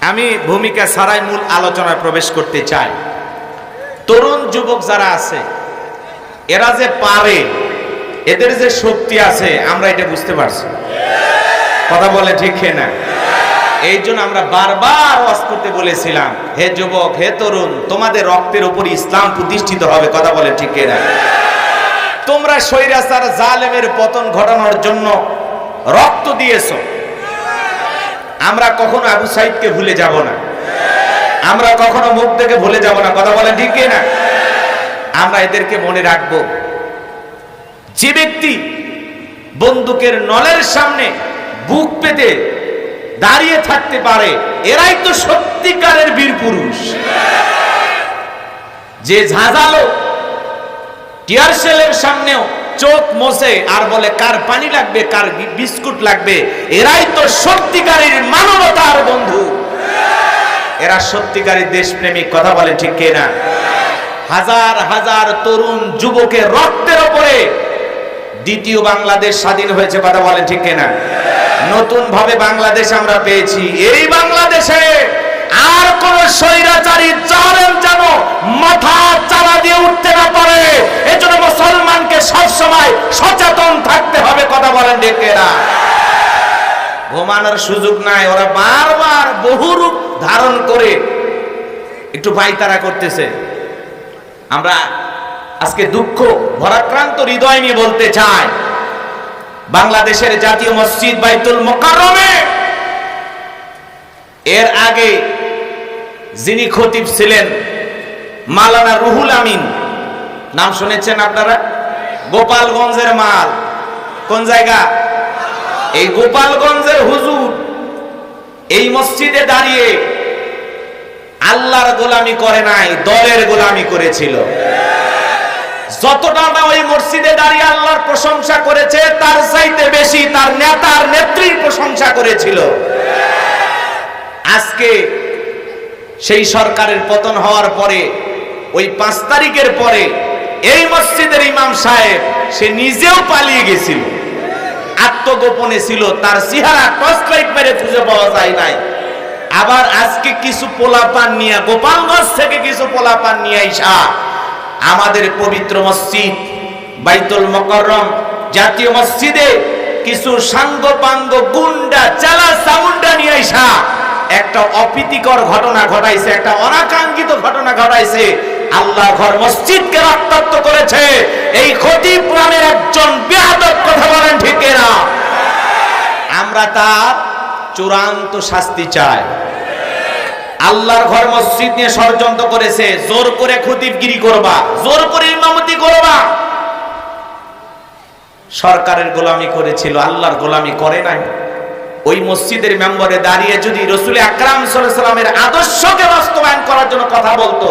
আমি ভূমিকা ছাড়াই মূল আলোচনায় প্রবেশ করতে চাই। তরুণ যুবক যারা আছে এরা যে পারে, এদের যে শক্তি আছে আমরা এটা বুঝতে পারছি। কথা বলে ঠিক না? এই জন্য আমরা বারবার ওয়াজ করতে বলেছিলাম, হে যুবক, হে তরুণ, তোমাদের রক্তের উপর ইসলাম প্রতিষ্ঠিত হবে। কথা বলে ঠিক না? তোমরা স্বৈরাচার জালেমের পতন ঘটানোর জন্য রক্ত দিয়েছো। আমরা কখনো আবু সাইদকে ভুলে যাব না, আমরা কখনো মুখ থেকে ভুলে যাব না। কথা বলে ঠিক না? আমরা এদেরকে মনে রাখবো। যে ব্যক্তি বন্দুকের নলের সামনে বুক পেতে দাঁড়িয়ে থাকতে পারে, এরাই তো সত্যিকারের বীর পুরুষ। যে ঝাঁঝালো টিয়ার সেলের সামনেও চোখ মোছে আর বলে কার পানি লাগবে, কার বিস্কুট লাগবে, এরাই তো সত্যিকারের মানবতার বন্ধু। এরা সত্যিকারের দেশপ্রেমিক। কথা বলে ঠিক না? হাজার হাজার তরুণ যুবকের রক্তের উপরে দ্বিতীয় বাংলাদেশ স্বাধীন হয়েছে। কথা বলে ঠিক না? নতুন ভাবে বাংলাদেশ আমরা পেয়েছি। এই বাংলাদেশে আর কোন স্বৈরাচারী জালেম যেন মাথা চালা দিয়ে উঠতে না পারে, এজন্য মুসলমানকে সবসময় সচেতন থাকতে হবে। কথা বলেন ঠিক না? ঘুমানোর সুযোগ নাই। ওরা বারবার বহু রূপ ধারণ করে একটু পায়তারা করতেছে। আমরা আজকে দুঃখ ভরাক্রান্ত হৃদয় নিয়ে বলতে চাই, বাংলাদেশের জাতীয় মসজিদ বাইতুল মুকাররমে এর আগে যিনি খতিব ছিলেন মাওলানা রুহুল আমিন, নাম শুনেছেন আপনারা? গোপালগঞ্জের মাল। কোন জায়গা? এই গোপালগঞ্জের হুজুর এই মসজিদে দাঁড়িয়ে আল্লাহর গোলামি করে নাই, দলের গোলামি করেছিল। যতটা না ওই মসজিদে দাঁড়িয়ে আল্লাহর প্রশংসা করেছে, তার চাইতে বেশি তার নেতার নেত্রীর প্রশংসা করেছিল। আজকে সেই সরকারের পতন হওয়ার পরে, ওই 5 তারিখের পরে এই মসজিদের ইমাম সাহেব সে নিজেও পালিয়ে গেছিল, আত্মগোপনে ছিল। তার চেহারা টর্চ লাইট মেরে খুঁজে পাওয়া যায় নাই। আবার আজকে কিছু পোলাপান নিয়ে, গোপালগঞ্জ থেকে কিছু পোলাপান নিয়ে আইসা আমাদের পবিত্র মসজিদ বাইতুল মুকাররম জাতীয় মসজিদে কিছু সাঙ্গপাঙ্গ গুন্ডা চালা চামুন্ডা নিয়ে আইসা একটা অপ্রীতিকর ঘটনা ঘটাইছে, একটা অনাকাঙ্ক্ষিত ঘটনা ঘটাইছে। আল্লাহ ঘর মসজিদকে রক্তাক্ত করেছে এই খতিব নামের একজন বেয়াদব। কথা বলেন ঠিক না? আমরা তার চূড়ান্ত শাস্তি চাই। আল্লাহর ঘর মসজিদ নিয়ে ষড়যন্ত্র করেছে, জোর করে খতিবগিরি করবা, জোর করে ইমামতি করবা। সরকারের গোলামি করেছিল, আল্লাহর গোলামি করে নাই। ওই মসজিদের মেম্বারে দাঁড়িয়ে যদি রাসূল আকরাম সাল্লাল্লাহু আলাইহি ওয়াসাল্লামের আদর্শকে বাস্তবায়ন করার জন্য কথা বলতো,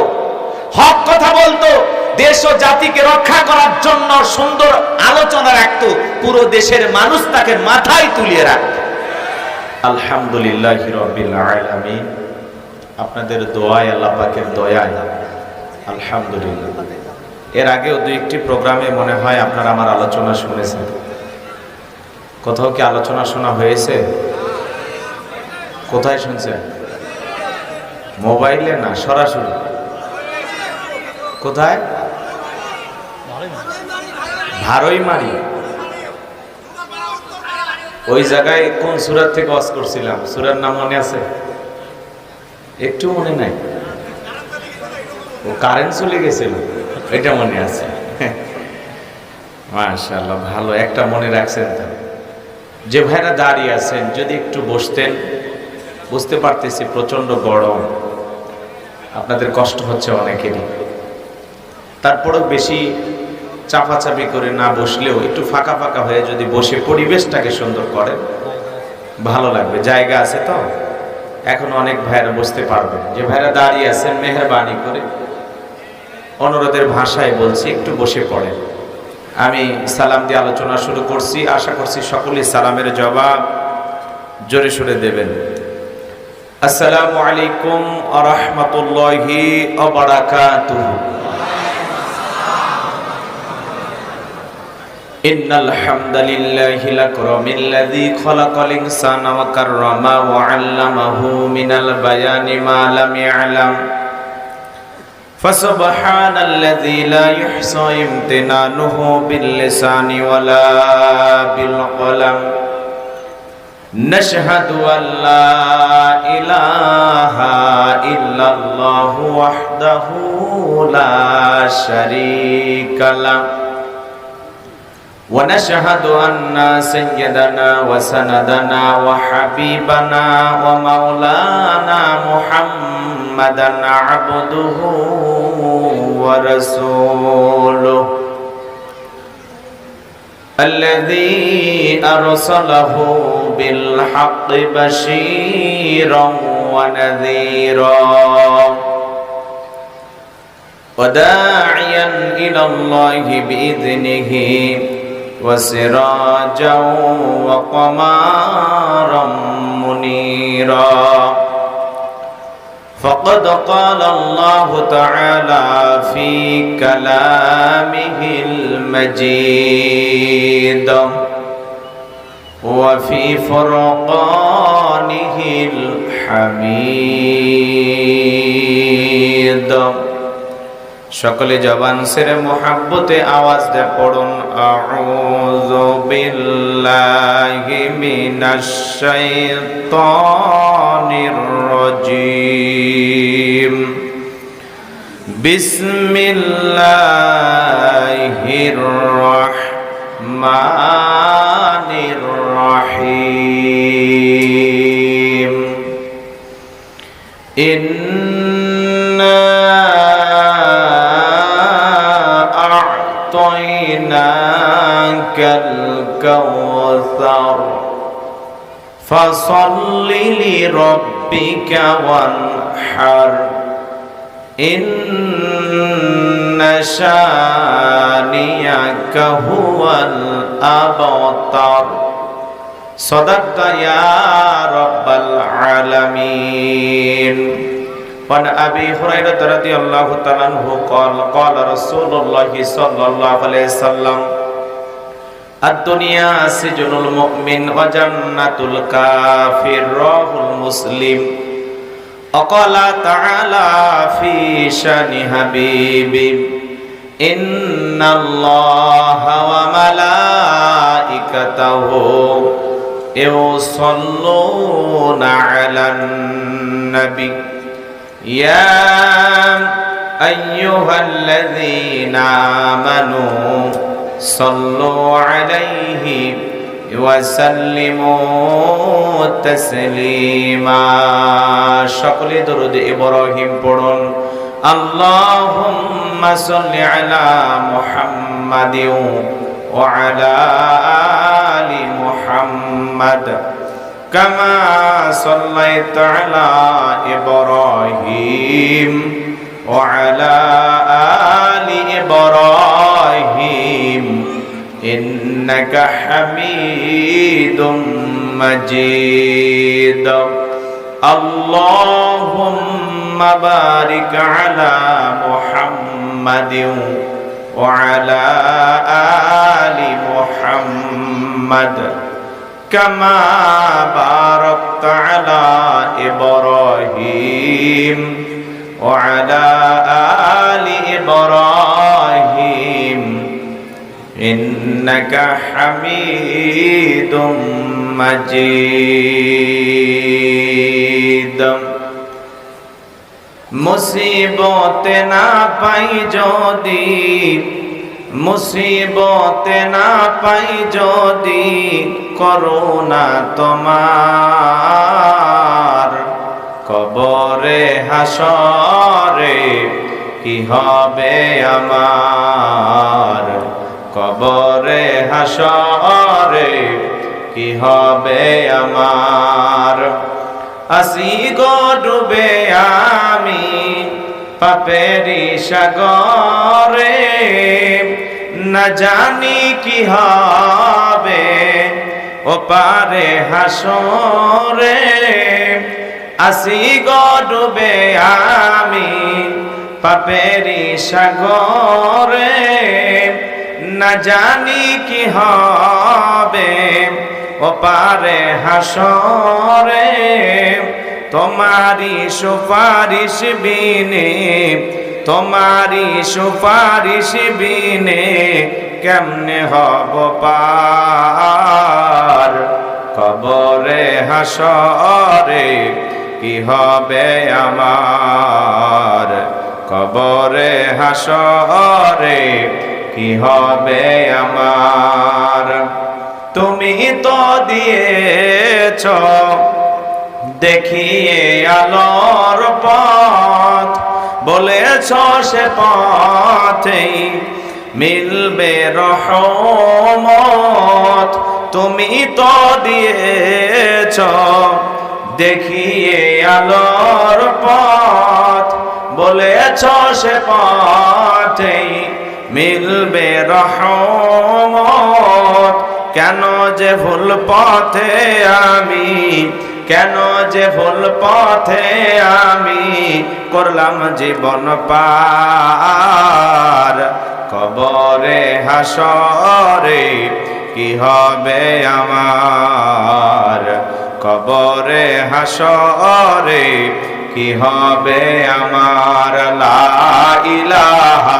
হক কথা বলতো, দেশ ও জাতিকে রক্ষা করার জন্য সুন্দর আলোচনা রাখতো, পুরো দেশের মানুষ তাকে মাথায় তুলিয়ে রাখত। আলহামদুলিল্লাহি রাব্বিল আলামিন। আপনাদের দোয়ায়, আল্লাহ পাকের দয়ায় আলহামদুলিল্লাহ। এর আগেও 2-1টি প্রোগ্রামে মনে হয় আপনারা আমার আলোচনা শুনেছেন। কোথাও কি আলোচনা শোনা হয়েছে? কোথায় শুনছেন? মোবাইলে না, সরাসরি? কোথায়? ভারইমারি। ওই জায়গায় কোন সূরা থেকে ওয়াজ করছিলাম? সূরার নাম মনে আছে? একটু মনে নাই? ও কারেন্ট চলে গেছিল, এটা মনে আছে। মাশাআল্লাহ, ভালো, একটা মনে রাখছেন। তো যে ভাইরা দাঁড়িয়ে আছেন যদি একটু বসতেন। বুঝতে পারতেছি প্রচন্ড গরম, আপনাদের কষ্ট হচ্ছে অনেকেরই। তারপরেও বেশি চাপাচাপি করে না বসলেও একটু ফাঁকা ফাঁকা হয়ে যদি বসে পরিবেশটাকে সুন্দর করে ভালো লাগবে। জায়গা আছে তো, এখন অনেক ভাইরা বসতে পারবেন। যে ভাইরা দাঁড়িয়ে আছেন মেহেরবানি করে অনুরোধের ভাষায় বলছি একটু বসে পড়েন। আমি সালাম দিয়ে আলোচনা শুরু করছি, আশা করছি সকলেই সালামের জবাব জোরে সোরে দেবেন। আসসালামু আলাইকুম ওয়া রাহমাতুল্লাহি ওয়া বারাকাতুহু। إن الحمد لله الأكرم الذي خلق الإنسان وكرمه وعلمه من البيان ما لم يعلم فسبحان الذي لا يحصى امتنانه باللسان ولا بالقلم نشهد أن لا إله إلا الله وحده لا شريك له ونشهد أن سيدنا وسندنا وحبيبنا ومولانا محمدا عبده ورسوله الذي أرسله بالحق بشيرا ونذيرا وداعيا إلى الله بإذنه وسراجا وقمارا منيرا فقد قال الله تعالى في كلامه المجيد وفي فرقانه الحميد সকলে জবান সেরে মোহাব্বতে আওয়াজ দিয়ে পড়ুন আউযু বিল্লাহি মিনাশ শাইতানির রাজীম বিসমিল্লাহির রাহমানির রহিম أعطيناك الكوثر فصل لربك وانحر إن شانئك هو الأبتر صدقت يا رب العالمين وعن أبي هريرة رضي الله تعالى عنه قال قال رسول الله صلى الله عليه وسلم الدنيا سجن المؤمن وجنة الكافر رواه مسلم وقال تعالى في شان حبيبي إن الله وملائكته يصلون على النبي يا أيها الذين آمنوا صلوا عليه وسلموا تسليما شكل درود إبراهيم পড়ুন اللهم صل على محمد وعلى آل محمد كما صليت على إبراهيم وعلى آل إبراهيم إنك حميد مجيد اللهم بارك على محمد وعلى آل محمد كما باركت على إبراهيم وعلى آل إبراهيم إنك حميد مجيد মুসিবতে না পাই যদি মুসিবতে না পাই যদি করুণা তোমার কবরে হাসরে কি হবে আমার কবরে হাসরে কি হবে আমার আসি গো ডুবে আমি পাপেরি সাগরে না জানি কি হবে ও পারে হাসরে আসি গো ডুবে আমি পাপেরি সাগরে না জানি কি হবে ওপারে হাসরে, তোমারি সুপারিশ বিনে, তোমারি সুপারিশ বিনে কেমনে হব পার। কবরে হাসরে কি হবে আমার, কবরে হাসরে কি হবে আমার। তুমি তো দিয়েছ দেখিয়ে আলোর পথ, বলেছ সে পথেই মিলবে রহমত। তুমি তো দিয়েছ দেখিয়ে আলোর পথ, বলেছ সে পথেই মিলবে রহমত। কেন যে ভুল পথে আমি, কেন যে ভুল পথে আমি করলাম জীবন পার। কবরে হাসরে কি হবে আমার, কবরে হাসরে কি হবে আমার। লা ইলাহা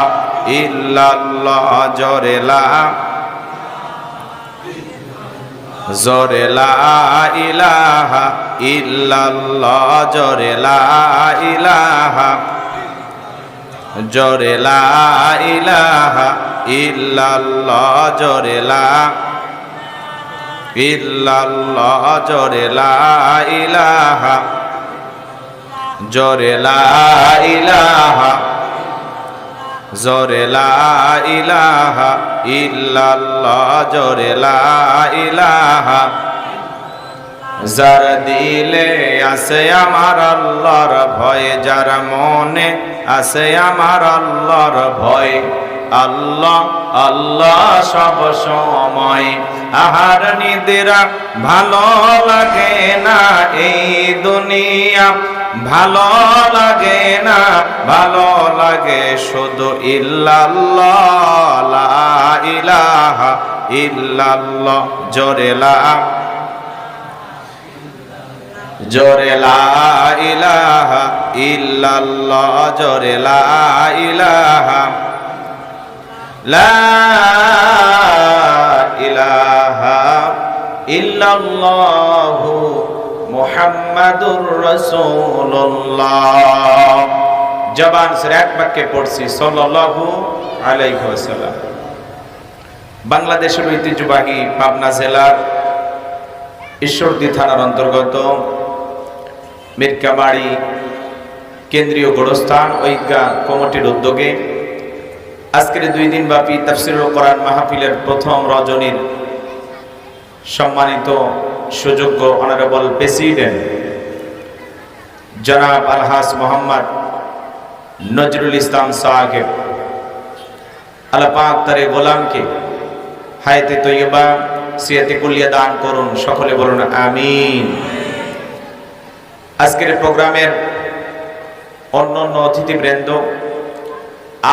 ইল্লাল্লাহ, জোরে লা, জোরে লা ইলাহা ইল্লাল্লাহ, জোরে লা ইলাহা, জোরে লা ইলাহা ইল্লাল্লাহ, জোরে লা ইল্লাল্লাহ, জোরে লা ইলাহা, জোরে লা ইলাহা, জোরে লা ইলাহা ইল্লাল্লাহ, জোরে লা ইলাহা। যার দিলে আছে আমার আল্লাহর ভয়, যার মনে আছে আমার আল্লাহর ভয়, আল্লাহ আল্লাহ সব সময়। আহার নিদ্রা ভালো লাগে না এই দুনিয়া, ভালো লাগে না, ভালো লাগে শুধু ইল্লাল্লাহ, লা ইলাহা ইল্লাল্লাহ, জোরে লা, জোরে লা ইলাহা ইল্লাল্লাহ, জোরে লা ইলাহা, লা ইলাহা ইল্লাল্লাহু মুহাম্মাদুর রাসূলুল্লাহ। জবান সে এক বাক্যে পড়ছি সাল্লাল্লাহু আলাইহি ওয়াসাল্লাম। বাংলাদেশের ঐতিহ্যবাহী পাবনা জেলার ঈশ্বরদী থানার অন্তর্গত মিরকাবাড়ি কেন্দ্রীয় গোরস্থান ঐক্য কমিটির উদ্যোগে আজকের 2 দিন ব্যাপী তাফসীরুল কোরআন মাহফিলের প্রথম রজনীর সম্মানিত সুযোগ্য অনারেবল প্রেসিডেন্ট জনাব আলহাজ মোহাম্মদ নজরুল ইসলাম সাহেব, আল্লাহ পাক তার গোলামকে হায়াতে তৈয়বা সিয়াতে কুলিয়া দান করুন, সকলে বলুন আমিন। আজকের প্রোগ্রামের অন্যান্য অতিথিবৃন্দ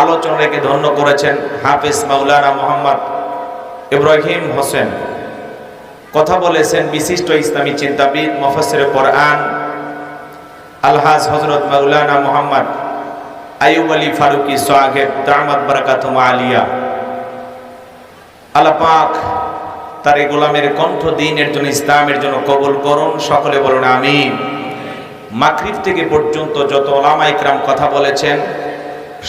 আলোচনা রেখে ধন্য করেছেন হাফেজ মাওলানা মোহাম্মদ ইব্রাহিম হোসেন, কথা বলেছেন বিশিষ্ট ইসলামী চিন্তাবিদ মুফাসসিরে কোরআন আলহাজ হযরত মাওলানা মোহাম্মদ আইয়ুব আলী ফারুকী সাহেব দামাত বারাকাতুহু আলিয়া। আল্লাহ পাক তার এই গোলামের কণ্ঠ দ্বীনের জন্য, ইসলামের জন্য কবুল করুন, সকলে বলুন আমিন। মাগরিব থেকে পর্যন্ত যত উলামা ইকরাম কথা বলেছেন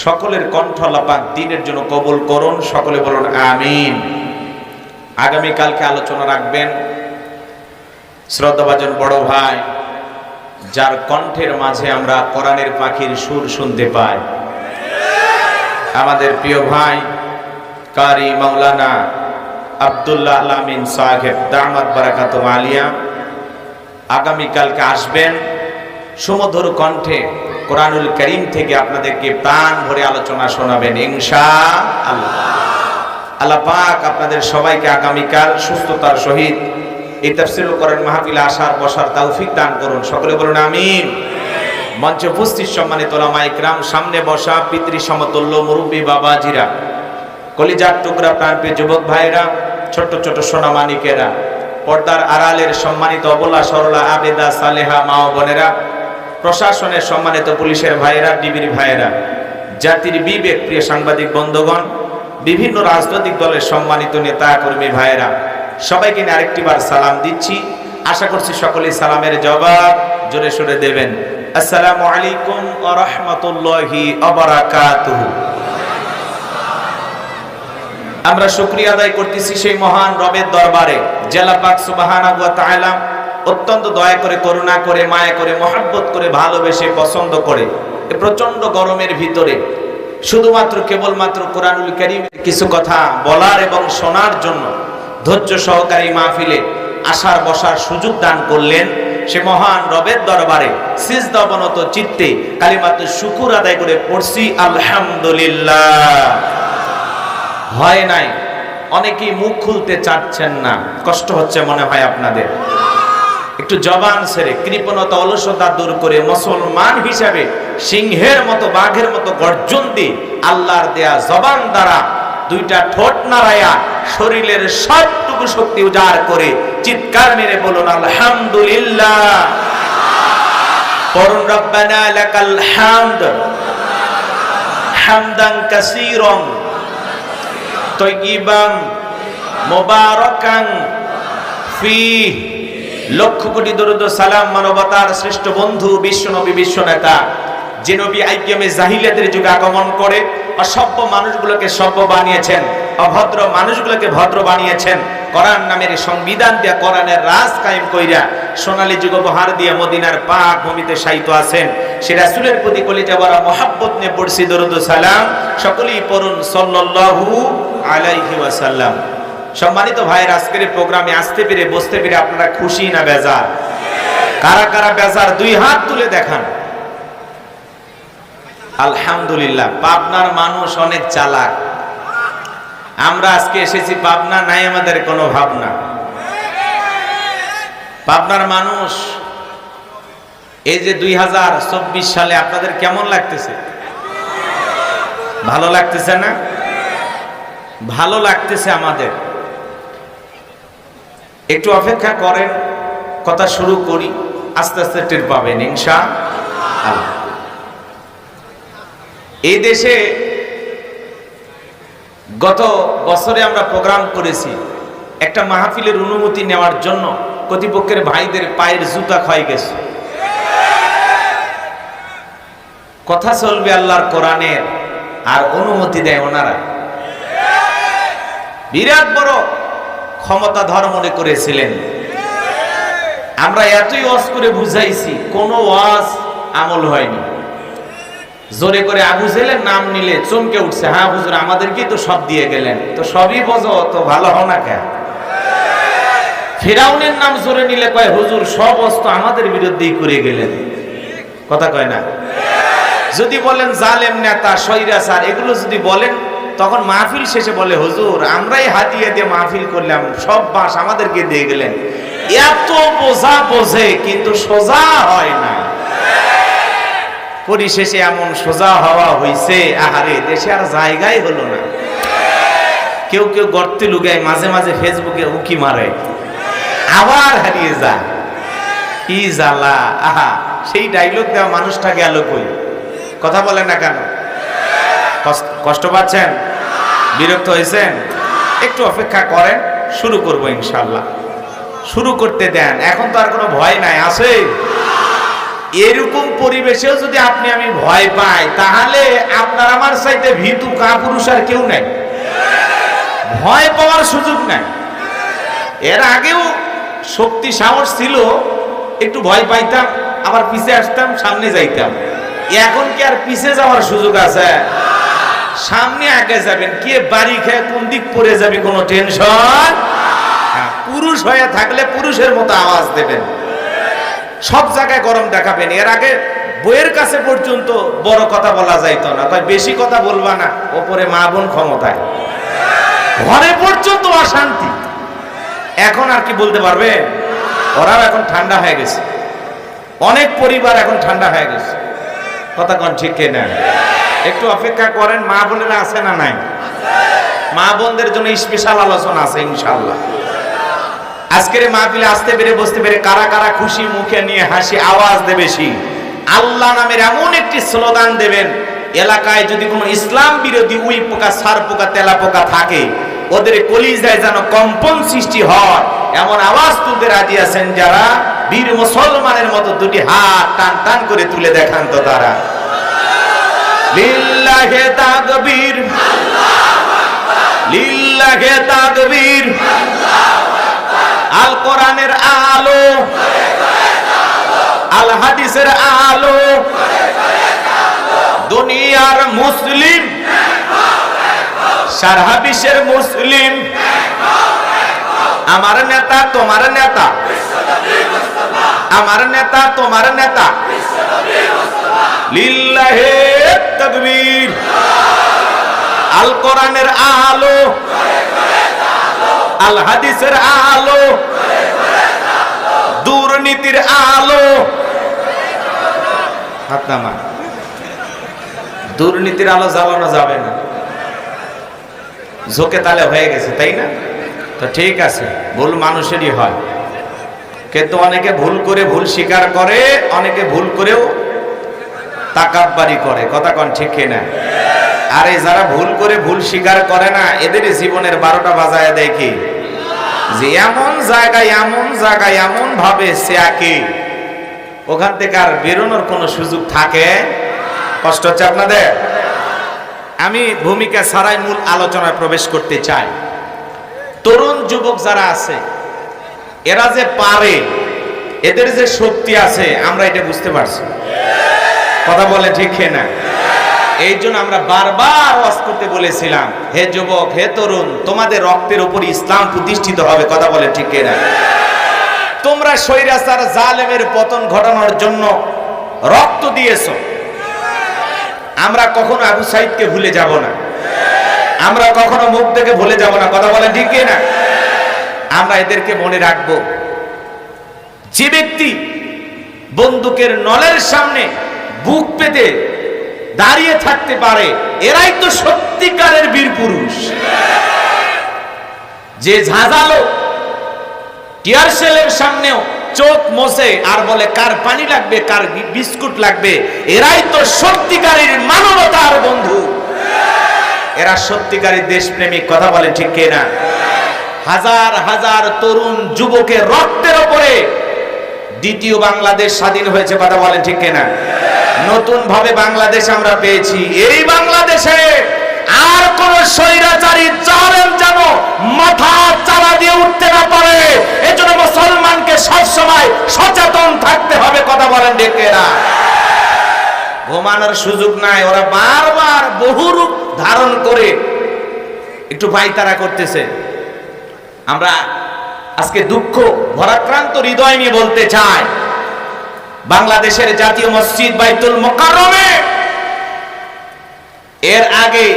সকলের কণ্ঠ আল্লাহ পাক দ্বীনের জন্য কবুল করুন, সকলে বলুন আমিন। আগামী কালকে আলোচনা রাখবেন শ্রদ্ধাভাজন বড় ভাই, যার কণ্ঠের মাঝে আমরা কোরআনের পাখির সুর শুনতে পাই, আমাদের প্রিয় ভাই কারি মাওলানা আব্দুল্লাহ আলামিন সাহেব দামাত বারাকাতুহু আলিয়া। আগামী কালকে আসবেন, সুমধুর কণ্ঠে কোরআনুল কারীম থেকে আপনাদেরকে প্রাণ ভরে আলোচনা শোনাবেন ইনশাআল্লাহ। আল্লাহ পাক আপনাদের সবাইকে আগামীকাল সুস্থতার সহিত এই তাফসীরুল কোরআন মাহফিলে আসার বসার তৌফিক দান করুন, সকলে বলুন আমিন। মঞ্চে উপস্থিত সম্মানিত উলামা ইকরাম, সামনে বসা পিতৃ সমতুল্য মুরব্বী বাবাজিরা, কলিজার টুকরা প্রাণপ্রিয় যুবক ভাইরা, ছোট ছোট সোনামানিকেরা, পর্দার আড়ালের সম্মানিত অবলা সরলা আবেদা সালেহা মা ও বোনেরা, প্রশাসনের সম্মানিত পুলিশের ভাইয়েরা, ডিবির ভাইয়েরা, জাতির বিবেক প্রিয় সাংবাদিক বন্ধুগণ, বিভিন্ন রাজনৈতিক দলের সম্মানিত নেতা কর্মী ভাইয়েরা, সবাইকে নিয়ে আরেকটিবার সালাম দিচ্ছি। আশা করছি সকলেই সালামের জবাব জোরে সোরে দেবেন। আসসালামু আলাইকুম ওয়া রাহমাতুল্লাহি ওয়া বারাকাতুহু। আমরা শুকরিয়া আদায় করতেছি সেই মহান রবের দরবারে, জেলা পাক সুবহানাহু ওয়া তাআলা অত্যন্ত দয়া করে, করুণা করে, মায়া করে, মহব্বত করে, ভালোবেসে, পছন্দ করে এই প্রচন্ড গরমের ভিতরে শুধুমাত্র কেবলমাত্র কোরআনুল কারীমের কিছু কথা বলার এবং শোনার জন্য ধৈর্য সহকারী মাহফিলে আসার বসার সুযোগ দান করলেন। সে মহান রবের দরবারে সিজদা অবনত চিত্তে কালিমাতু শুকুর আদায় করে পড়ছি আলহামদুলিল্লাহ। হয় নাই, অনেকেই মুখ খুলতে চাচ্ছেন না, কষ্ট হচ্ছে মনে হয় আপনাদের। একটু জবান ছেড়ে কৃপণতা অলসতা দূর করে মুসলমান হিসাবে সিংহের মতো বাঘের মতো গর্জন দিয়ে আল্লাহর দেয়া জবান দ্বারা দুইটা ঠোঁট নাড়ায়া শরীরের সবটুকু শক্তি উজাড় করে চিৎকার মেরে বলুন আলহামদুলিল্লাহ। পড়ুন রব্বানা লাকাল হামদ হামদান কাসীরান তয়্যিবান মুবারাকান ফীহি। লক্ষ কোটি দরুদ সালাম মানবতার শ্রেষ্ঠ বন্ধু বিশ্বনবী, বিশ্বনেতা, যে নবী আইয়ামে জাহিলিয়াতের যুগে আগমন করে অসভ্য মানুষগুলোকে সভ্য বানিয়েছেন, অভদ্র মানুষগুলোকে ভদ্র বানিয়েছেন, কোরআন নামের সংবিধান দিয়া, কোরআনের রাজ কায়েম কইরা সোনালী যুগ উপহার দিয়ে মদিনার পাক ভূমিতে শায়িত আছেন। সে রাসূলের প্রতি কলিজা ভরা মহব্বত নিয়ে পড়ছি দরুদ সালাম। সকলেই পড়ুন সাল্লাল্লাহু আলাইহি ওয়াসাল্লাম। সম্মানিত ভাইয়ের, আজকের প্রোগ্রামে আসতে পেরে, বসতে পেরে আপনারা খুশি না বেজার? কারা কারা বেজার দুই হাত তুলে দেখান। আলহামদুলিল্লাহ। পাবনার মানুষ অনেক চালাক। আমরা আজকে এসেছি, পাবনা নাই আমাদের কোনো ভাবনা। পাবনার মানুষ এই যে 2024 সালে আপনাদের কেমন লাগতেছে? ভালো লাগতেছে না? ভালো লাগতেছে আমাদের। একটু অপেক্ষা করেন, কথা শুরু করি, আস্তে আস্তে টের পাবেন ইনশাআল্লাহ। এই দেশে গত বছরে আমরা প্রোগ্রাম করেছি, একটা মাহফিলের অনুমতি নেওয়ার জন্য কর্তৃপক্ষের ভাইদের পায়ের জুতা ক্ষয় গেছে। কথা চলবে আল্লাহর কোরআনের, আর অনুমতি দেয় ওনারা। বিরাট বড় ক্ষমতা ধর মনে করেছিলেন। আমরা এতই ওয়াজ করে বুঝাইছি, কোনো ওয়াজ আমল হয়নি। জোরে করে আবু জেলের নাম নিলে চমকে উঠছে, হ্যাঁ হুজুর আমাদেরকেই তো সব দিয়ে গেলেন, তো সবই বোঝো, তো ভালো হও না কেন? ফিরাউনের নাম জোরে নিলে কয় হুজুর সব অস্ত্র আমাদের বিরুদ্ধেই করে গেলেন। কথা কয় না? যদি বলেন জালেম নেতা, স্বৈরাচার, এগুলো যদি বলেন, তখন মাহফিল শেষে বলে হুজুর আমরাই হাতিয়ে দিয়ে মাহফিল করলাম, সব বাস আমাদেরকে দিয়ে গেলেন। এত বোঝা বোঝে, কিন্তু সোজা হয় না। পরিশেষে এমন সোজা হওয়া হইছে, আহারে দেশে আর জায়গাই হলো না। কেউ কেউ গর্তে লুগায়, মাঝে মাঝে ফেসবুকে উকি মারে, আবার হারিয়ে যায়। কি জ্বালা! আহা, সেই ডায়লগ দেওয়া মানুষটা গেল কই? কথা বলেন না কেন? কষ্ট পাচ্ছেন? বিরক্ত হয়েছেন? একটু অপেক্ষা করেন, শুরু করব ইনশাআল্লাহ। শুরু করতে দেন, এখন তো আর কোনো ভয় নাই, আছে? এরকম পরিবেশেও যদি আপনি আমি ভয় পাই, তাহলে আপনার আমার চাইতে ভীতু কাপুরুষ আর কেউ নাই। ভয় পাওয়ার সুযোগ নাই। এর আগেও শক্তি সাহস ছিল, একটু ভয় পাইতাম, আবার পিছে আসতাম, সামনে যাইতাম। এখন কি আর পিছে যাওয়ার সুযোগ আছে? সামনে আগে যাবেন, কে বাড়ি খেয়ে কোন দিক পড়ে যাবে কোনো টেনশন। পুরুষ হয়ে থাকলে পুরুষের মতো আওয়াজ দেবেন, সব জায়গায় গরম দেখাবেন। এর আগে বইয়ের কাছে পর্যন্ত বড় কথা বলা যাইতো না, তাই বেশি কথা বলবা না, ওপরে মা বোন ক্ষমতায়, ঘরে পর্যন্ত অশান্তি। এখন আর কি বলতে পারবে? ওরাও এখন ঠান্ডা হয়ে গেছে, অনেক পরিবার এখন ঠান্ডা হয়ে গেছে। কথা কোন ঠিক কিনা? একটু অপেক্ষা করেন, মা বোনেরা আছে না নাই? মা বোনদের জন্য স্পেশাল আলোচনা আছে ইনশাআল্লাহ। আজকের মাহফিলে আসতে পেরে বসতে পেরে কারা কারা খুশি মুখে নিয়ে হাসি আওয়াজ দেবে বেশি আল্লাহ নামের এমন একটি স্লোগান দেবেন, এলাকায় যদি কোনো ইসলাম বিরোধী উই পোকা, সার পোকা, তেলা পোকা থাকে, ওদের কলিজায় যেন কম্পন সৃষ্টি হয় এমন আওয়াজ তুলতে রাজি আছেন যারা? বীর মুসলমানের মতো দুটি হাত টান টান করে তুলে দেখান তো তারা। লিল্লাহে তাকবীর, লিল্লাহে তাকবীর। আল কোরআনের আলো, আল হাদিসের আলো, দুনিয়ার মুসলিম, সারা বিশ্বের মুসলিম। আমার নেতা তোমার নেতা, আমার নেতা তোমার নেতা। লিল্লাহে তাকবীর। আল কোরআনের আলো, আল হাদিসের আলো, দুর্নীতির আলো। হাত নামা। দুর্নীতির আলো জ্বালানো যাবে না, ঝোঁকে তালে হয়ে গেছে, তাই না? তো ঠিক আছে, ভুল মানুষেরই হয়, কিন্তু অনেকে ভুল করে ভুল স্বীকার করে, অনেকে ভুল করেও তাকাব্বারি করে। কথা কোন ঠিক কিনা? আর এই যারা ভুল করে ভুল স্বীকার করে না, এদের জীবনের 12টা বাজায় দেয় কি? যে এমন জায়গায় এমন ভাবে সে আঁকে, ওখান থেকে আর বেরোনোর কোনো সুযোগ থাকে? কষ্ট হচ্ছে আপনাদের? আমি ভূমিকা ছাড়াই মূল আলোচনায় প্রবেশ করতে চাই। তরুণ যুবক যারা আছে, এরা যে পারে, এদের যে শক্তি আছে, আমরা এটা বুঝতে পারছি। কথা বলে ঠিক না? এই জন্য আমরা বারবার ওয়াজ করতে বলেছিলাম, হে যুবক, হে তরুণ, তোমাদের রক্তের উপর ইসলাম প্রতিষ্ঠিত হবে। কথা বলে ঠিক না? তোমরা স্বৈরাচার জালেমের পতন ঘটানোর জন্য রক্ত দিয়েছো। আমরা কখনো আবু সাইদকে ভুলে যাব না, আমরা কখনো মুখ থেকে ভুলে যাব না। কথা বলেন ঠিক না? আমরা এদেরকে মনে রাখবো। যে ব্যক্তি বন্দুকের নলের সামনে বুক পেতে দাঁড়িয়ে থাকতে পারে, এরাই তো সত্যিকারের বীর পুরুষ। যে ঝাঁঝালো টিয়ার সেলের সামনেও চোখ মোছে আর বলে কার পানি লাগবে, কার বিস্কুট লাগবে, এরাই তো সত্যিকারের মানবতার বন্ধু, এরা সত্যিকারের দেশপ্রেমিক। কথা বলে ঠিক কিনা? হাজার হাজার তরুণ যুবকের রক্তের উপরে দ্বিতীয় বাংলাদেশ স্বাধীন হয়েছে। কথা বলে ঠিক কিনা? নতুন ভাবে বাংলাদেশ আমরা পেয়েছি। এই বাংলাদেশে আর কোন স্বৈরাচারী জালেম যেন মাথা চালা দিয়ে উঠতে না পারে, এজন্য মুসলমানকে সবসময় সচেতন থাকতে হবে। কথা বলেন ঠিক কিনা? ঘুমানোর সুযোগ নাই, ওরা বারবার বহু রূপ ধারণ করে একটু পায়তারা করতেছে। আমরা আজকে দুঃখ ভরাক্রান্ত হৃদয় নিয়ে বলতে চাই, বাংলাদেশের জাতীয় মসজিদ বাইতুল মোকাররমে এর আগে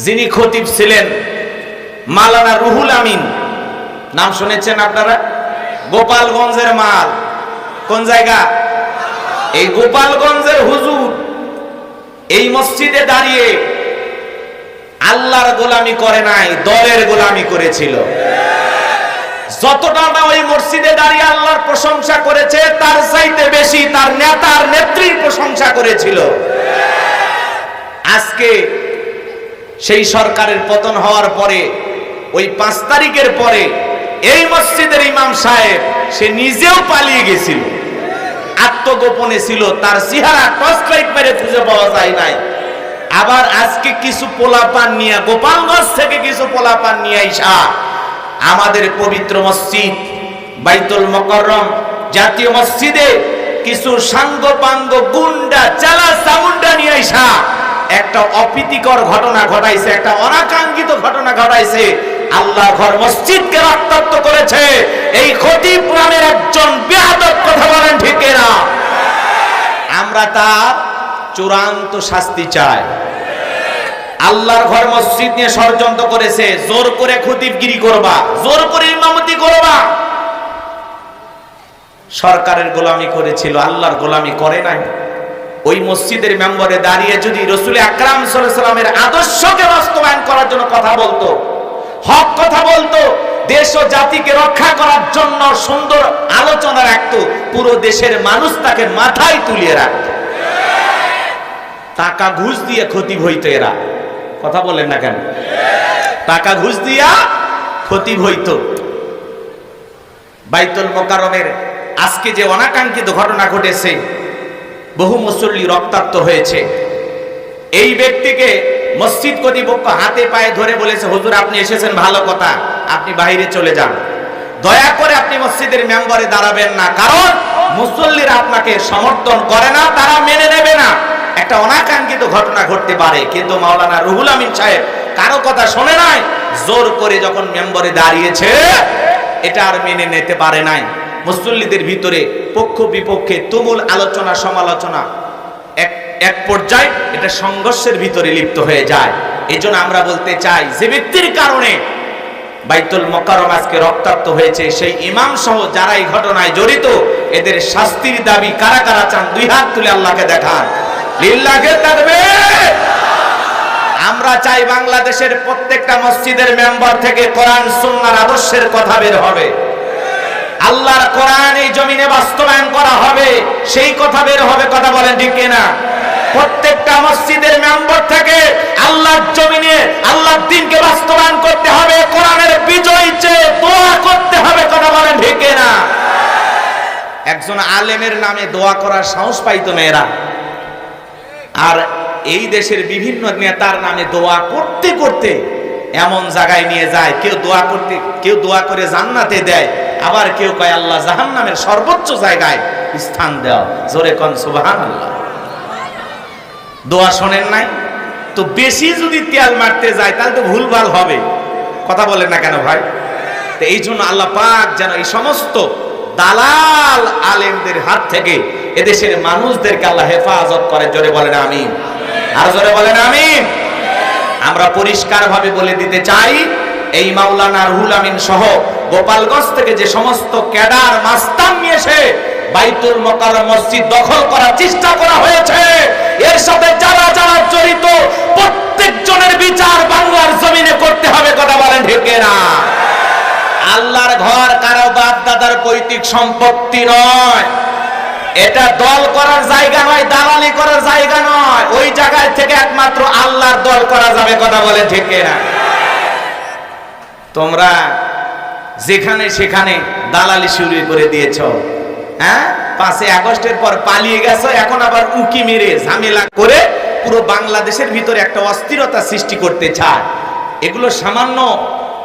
যিনি খতিব ছিলেন মাওলানা রুহুল আমিন, নাম শুনেছেন আপনারা? গোপালগঞ্জের মাল। কোন জায়গা? এই গোপালগঞ্জের হুজুর এই মসজিদে দাঁড়িয়ে আল্লাহর গোলামি করে নাই, দলের গোলামি করেছিল। যতটা না ওই মসজিদে দাঁড়িয়ে আল্লাহর প্রশংসা করেছে, তার চাইতে বেশি তার নেতার নেত্রীর প্রশংসা করেছিল। আজকে সেই সরকারের পতন হওয়ার পরে, ওই 5 তারিখের পরে এই মসজিদের ইমাম সাহেব সে নিজেও পালিয়ে গেছিল, আত্মগোপনে ছিল, তার চেহারা টর্চ লাইট মেরে খুঁজে পাওয়া যায় নাই। আবার আজকে কিছু পোলাপান নিয়ে, গোপালগঞ্জ থেকে কিছু পোলাপান নিয়ে আইসা আমাদের পবিত্র মসজিদ বাইতুল মোকাররম জাতীয় মসজিদে কিছু সাঙ্গপাঙ্গ গুন্ডা চালা চামুন্ডা নিয়ে আইসা একটা অপ্রীতিকর ঘটনা ঘটাইছে, একটা অনাকাঙ্ক্ষিত ঘটনা ঘটাইছে। আল্লাহর ঘর মসজিদকে রক্তাক্ত করেছে এই খতিব নামের একজন বেয়াদব। কথা বলেন ঠিক না? আমরা তার চূড়ান্ত শাস্তি চাই। আল্লাহর ঘর মসজিদ নিয়ে ষড়যন্ত্র করেছে, জোর করে খতিবগিরি করবা, জোর করে ইমামতি করবা। সরকারের গোলামি করেছিল, আল্লাহর গোলামি করে নাই। ওই মসজিদের মেম্বারে দাঁড়িয়ে যদি রাসূল আকরাম সাল্লাল্লাহু আলাইহি সাল্লামের আদর্শকে বাস্তবায়ন করার জন্য কথা বলতো, হক কথা বলতো, দেশ ও জাতিকে রক্ষা করার জন্য সুন্দর আলোচনা রাখতো, পুরো দেশের মানুষ তাকে মাথায় তুলিয়ে রাখতো। টাকা ঘুষ দিয়ে খতিব হইতো এরা, কথা বলেন না কেন? টাকা ঘুষ দিয়া খতিব হইতো। বাইতুল মোকাররমের আজকে যে অনাকাঙ্ক্ষিত ঘটনা ঘটেছে, বহু মুসল্লি রক্তাক্ত হয়েছে। এই ব্যক্তিকে মসজিদ কর্তৃপক্ষ হাতে পায়ে ধরে বলেছে, হুজুর আপনি এসেছেন ভালো কথা, আপনি বাইরে চলে যান, দয়া করে আপনি মসজিদের মেম্বারে দাঁড়াবেন না, কারণ মুসল্লিরা আপনাকে সমর্থন করে না, তারা মেনে নেবে না। একটা অনাকাঙ্ক্ষিত ঘটনা ঘটতে পারে, কিন্তু মাওলানা রুহুল আমিন সাহেব কারো কথা শোনে নাই, জোর করে যখন মেম্বারে দাঁড়িয়েছে এটা আর মেনে নিতে পারে নাই। মুসল্লিদের ভিতরে পক্ষ বিপক্ষে তুমুল আলোচনা সমালোচনা, এক পর্যায়ে এটা সংঘর্ষের ভিতরে লিপ্ত হয়ে যায়। এই জন্য আমরা বলতে চাই, যে ব্যক্তির কারণে বাইতুল মোকাররম আজকে রক্তাক্ত হয়েছে, সেই ইমাম সহ যারা এই ঘটনায় জড়িত, এদের শাস্তির দাবি কারা কারা চান? দুই হাত তুলে আল্লাহকে দেখান। লিল্লাহি তাকবীর। আমরা চাই বাংলাদেশের প্রত্যেকটা মসজিদের মেম্বার থেকে কোরআন সুন্নাহর আদর্শের কথা বের হবে, আল্লাহর কোরআন এই জমিনে বাস্তবায়ন করা হবে, সেই কথা বের হবে। কথা বলেন ঠিক কিনা? প্রত্যেকটা মসজিদের মেম্বার থেকে আল্লাহর জমিনে আল্লাহর দ্বীনকে বাস্তবায়ন করতে হবে, কোরআনের বিজয় চেয়ে দোয়া করতে হবে। কথা বলেন ঠিক কিনা? একজন আলেমের নামে দোয়া করার সাহস পাইতো না এরা, আর এই দেশের বিভিন্ন নেতার নামে দোয়া করতে করতে এমন জায়গায় নিয়ে যায়, কেউ দোয়া করে জান্নাতে দেয়, আবার কেউ কয় আল্লাহ জাহান্নামের সর্বোচ্চ জায়গায় স্থান দাও। জোরে কোন সুবহানাল্লাহ। দোয়া শোনেন নাই তো? বেশি যদি তেল মারতে যায় তাহলে তো ভুলভাল হবে। কথা বলেন না কেন ভাই? তো এই জন্য আল্লাহ পাক যেন এই সমস্ত দালাল আলেমদের হাত থেকে এদেশের মানুষদেরকে আল্লাহ হেফাজত করে। জোরে বলেন আমিন। আর জোরে বলেন আমিন। আমরা পরিষ্কার ভাবে বলে দিতে চাই, এই মাওলানা রুহুল আমিন সহ গোপালগঞ্জ থেকে যে সমস্ত ক্যাডার মাস্তান নিয়ে এসে বাইতুল মোকাররম মসজিদ দখল করার চেষ্টা করা হয়েছে, এর সাথে যারা যারা জড়িত প্রত্যেকজনের বিচার বাংলার জমিনে করতে হবে। কথা বলেন ঠিক না? আল্লাহর ঘর কারো বাপ দাদার পৈতৃক সম্পত্তি নয়, এটা দল করার জায়গা নয়, দালালি করার জায়গা নয়। ওই জায়গায় থেকে একমাত্র আল্লাহর দল করা যাবে। কথা বলে ঠিক না? তোমরা যেখানে সেখানে দালালি শুরু করে দিয়েছ, হ্যাঁ? 5 আগস্টের পর পালিয়ে গেছো, এখন আবার উকি মেরে ঝামেলা করে পুরো বাংলাদেশের ভিতরে একটা অস্থিরতা সৃষ্টি করতে চায়। এগুলো সামান্য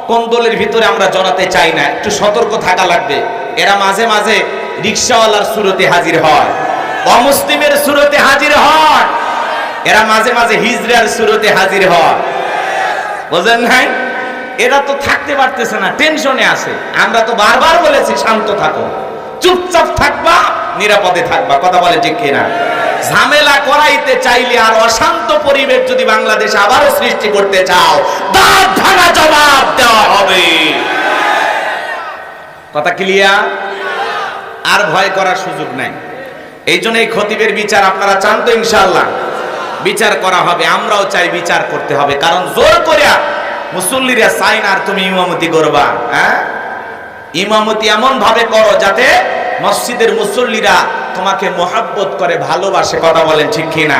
কোন্দলের ভিতরে আমরা জড়াতে চাই না, একটু সতর্ক থাকা লাগবে। এরা মাঝে মাঝে রিকশাওয়ালার সুরতে হাজির হয়, অমুসলিমের সুরতে হাজির হয়, এরা মাঝে মাঝে হিজড়ার সুরতে হাজির হয়। বুঝেন নাই? এরা তো থাকতে পারতেছে না, টেনশনে আছে। আমরা তো বারবার বলেছি শান্ত থাকো, চুপচাপ থাকবা, নিরাপদে থাকবা। কথা বলে ঠিক কিনা? ঝামেলা করাইতে চাইলে আর অশান্ত পরিবেশ যদি বাংলাদেশে আবারও সৃষ্টি করতে চাও, দাঁত ভাঙা জবাব দেওয়া হবে। কথা ক্লিয়ার? আর ভয় করার সুযোগ নাই। এই জন্য এই খতিবের বিচার আপনারা চান তো? ইনশাআল্লাহ বিচার করা হবে। আমরাও চাই বিচার করতে হবে, কারণ জোর করিয়া মুসল্লিরা চাই না আর তুমি ইমামতি করবা। হ্যাঁ, ইমামতি এমন ভাবে করো যাতে মসজিদের মুসল্লিরা তোমাকে মহাব্বত করে, ভালোবাসে। কথা বলেন ঠিক কিনা?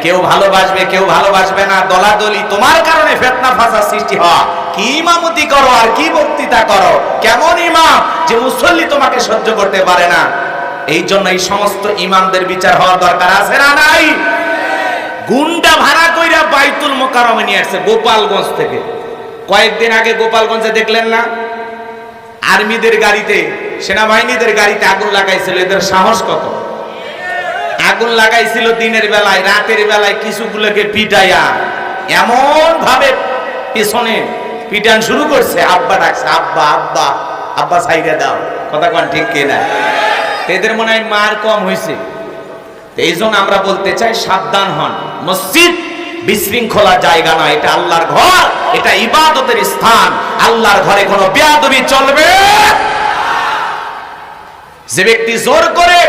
কেউ ভালোবাসবে, কেউ ভালোবাসবে না, দলাদলি, তোমার কারণে ফিতনা ফাসাদ সৃষ্টি হয়। কি ইমামতি করো আর কি বক্তৃতা করো? কেমন ইমাম যে মুসল্লি তোমাকে সহ্য করতে পারে না? এই জন্য এই সমস্ত ইমামদের বিচার হওয়ার দরকার আছে না নাই? গুন্ডা ভাড়া কইরা বাইতুল মোকাররমে নিয়ে আসছে গোপালগঞ্জ থেকে। কয়েকদিন আগে গোপালগঞ্জে দেখলেন না, আর্মিদের গাড়িতে, সেনাবাহিনীদের গাড়িতে আগুন লাগাইছিল। এদের সাহস কত! আগুন লাগাইছিল দিনের বেলায়, রাতের বেলায় কিছুগুলোকে পিটাইয়া এমন ভাবে পেছনে পিটান শুরু করছে, আব্বা ডাকছে, আব্বা আব্বা আব্বা সাইরে দাও। কথা কোন ঠিক কিনা? এদের মনে হয় মার কম হয়েছে। এই জন্য আমরা বলতে চাই, সাবধান হন। মসজিদ বিশৃঙ্খলা জায়গা নয়, এটা আল্লাহর ঘর, এটা ইবাদতের স্থান। আল্লাহর ঘরে কোনো বেয়াদবি চলবে। যে ব্যক্তি জোর করে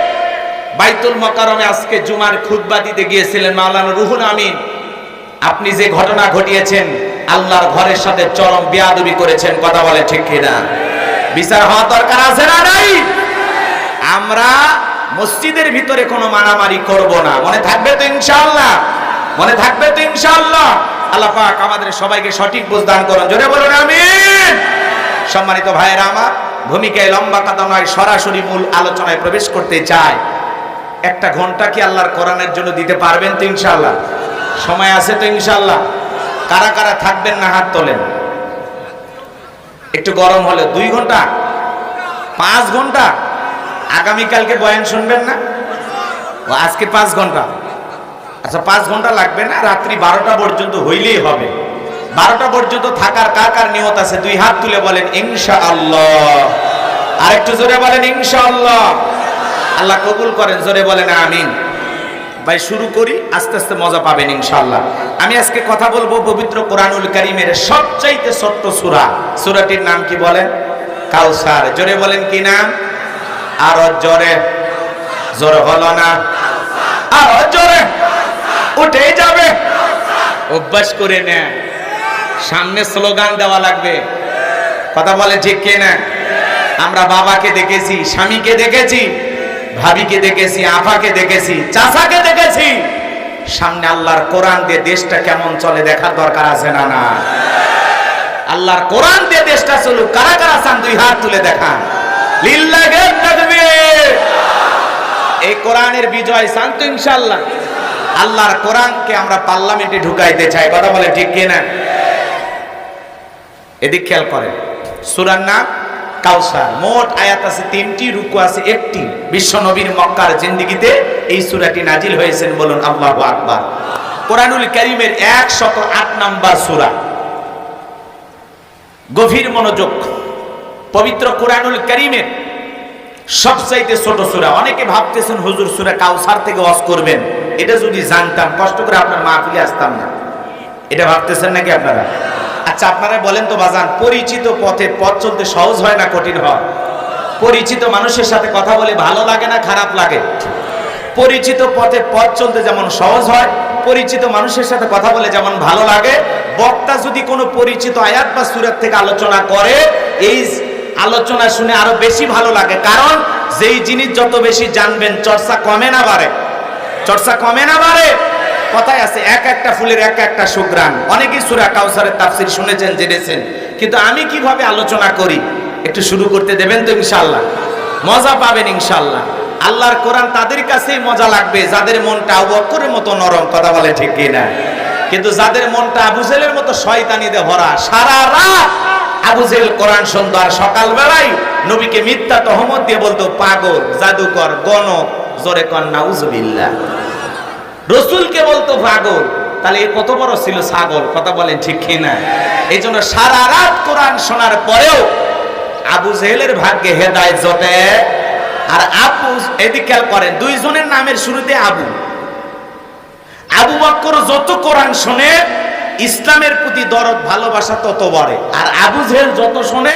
বাইতুল মোকাররমে আজকে জুমার খুতবা দিতে গিয়েছিলেন মাওলানা রুহুল আমিন। আপনি যে ঘটনা ঘটিয়েছেন, আল্লাহর ঘরের সাথে চরম বেয়াদবি করেছেন, কথা বলে ঠিক কিনা? বিচার হওয়া দরকার আছে না নাই? আমরা মসজিদের ভিতরে কোনো মারামারি করব না, মনে থাকবে তো ইনশাআল্লাহ? মনে থাকবে তো ইনশাআল্লাহ? আল্লাহ পাক আমাদের সবাইকে সঠিক বুঝ দান করুন, জোরে বলুন আমিন। সম্মানিত ভাইয়েরা আমার, ভূমিকায় লম্বা কথা নয়, সরাসরি মূল আলোচনায় প্রবেশ করতে চাই। একটা ঘন্টা কি আল্লাহর কোরআনের জন্য দিতে পারবেন তো ইনশাআল্লাহ? সময় আছে তো ইনশাআল্লাহ? কারা কারা থাকবেন না হাত তোলেন। একটু গরম হলে 2 ঘন্টা, 5 ঘন্টা, আগামীকালকে বয়ান শুনবেন না? ও আজকে 5 ঘন্টা, আচ্ছা 5 ঘন্টা লাগবে না, রাত্রি 12টা পর্যন্ত হইলেই হবে। 12টা পর্যন্ত থাকার কার কার নিয়ত আছে 2 হাত তুলে বলেন ইনশাআল্লাহ। আর একটু জোরে বলেন ইনশাআল্লাহ। আল্লাহ কবুল করেন, জোরে বলেন আমিন। ভাই শুরু করি, আস্তে আস্তে মজা পাবেন ইনশাআল্লাহ। আমি আজকে কথা বলবো পবিত্র কোরআনুল কারীমের সবচাইতে ছোট্ট সূরা। সূরাটির নাম কি বলেন? কাউসার। জোরে বলেন কি নাম? আরো জোরে, জোরে হলো না, আরো জোরে, উঠে যাবে, অভ্যাস করে নে, সামনে স্লোগান দেওয়া লাগবে, কথা বলে ঠিক কিনা? আমরা বাবাকে দেখেছি, স্বামীকে দেখেছি, ভাবিকে দেখেছি, আফাকে দেখেছি, চাচাকে দেখেছি, সামনে আল্লাহর কোরআন দিয়ে দেশটা কেমন চলে দেখার দরকার আছে না? না, আল্লাহর কোরআন দিয়ে দেশটা চলুক। কারা কারা চান 2 হাত তুলে দেখান। লিল্লাহি তাকবীর। এই কোরআনের বিজয় চান তো ইনশাআল্লাহ? আল্লাহর কোরআনকে আমরা পার্লামেন্টে ঢুকাইতে চাই, কথা বলে ঠিক কিনা? এদিক খেয়াল করেন, সূরার নাম কাউসার। মোট আয়াত আছে 3টি, রুকু আছে 1টি। বিশ্ব নবীর মক্কার জিন্দেগিতে এই সূরাটি নাজিল হয়েছেন, বলুন আল্লাহু আকবার। কোরআনুল কারীমের 108 নাম্বার সূরা। গভীর মনোযোগ, পবিত্র কোরআনুল কারীমের সবচাইতে ছোট সূরা। অনেকে ভাবতেছেন হুজুর সূরা কাউসার থেকে ওয়াজ করবেন, এটা যদি জানতাম কষ্ট করে আপনার মাহফিলে আসতাম না, এটা ভাবতেছেন নাকি আপনারা? আচ্ছা আপনারা বলেন তো বাজান, পরিচিত পথে পথ চলতে সহজ হয় না কঠিন হয়? পরিচিত মানুষের সাথে কথা বলে ভালো লাগে না খারাপ লাগে? পরিচিত পথে পথ চলতে যেমন সহজ হয়, পরিচিত মানুষের সাথে কথা বলে যেমন ভালো লাগে। বক্তা যদি কোনো পরিচিত আয়াত বা সূরা থেকে আলোচনা করে, এই আলোচনা শুনে আরো বেশি ভালো লাগে। কারণ যেই জিনিস যত বেশি জানবেন, চর্চা কমে না বাড়ে? চর্চা কমে না বাড়ে? কথায় আছে এক একটা ফুলের এক একটা সুঘ্রাণ। অনেকেই সূরা কাউসারের তাফসীর শুনেছেন, জেনেছেন, কিন্তু আমি কিভাবে আলোচনা করি একটু শুরু করতে দেবেন তো ইনশাআল্লাহ? মজা পাবেন ইনশাআল্লাহ। আল্লাহর কোরআন তাদের কাছেই মজা লাগবে যাদের মনটা আবু বকরের মতো নরম, কথা বলে ঠিক কিনা? কিন্তু যাদের মনটা আবু জেহেলের মতো শয়তানিতে ভরা, সারা রাত আবু জেহেল কোরআন শুনতো, আর সকাল বেলায় নবীকে মিথ্যা তহমত দিয়ে বলতো পাগল, জাদুকর, গণক, জোরে কর নাউজুবিল্লাহ। রসুলকে বলতো পাগল, তাহলে এই কত বড় ছিল ছাগল, কথা বলেন ঠিক কিনা? এই জন্য সারা রাত কোরআন শোনার পরেও আবু জেহেলের ভাগ্যে হেদায়েত জোটে। আর আবু, এদিকে খেয়াল করেন, 2 জনের নামের শুরুতে আবু। আবু বকর যত কোরআন শোনে, ইসলামের প্রতি দরদ ভালোবাসা তত বাড়ে, আর আবু জেহেল যত শোনে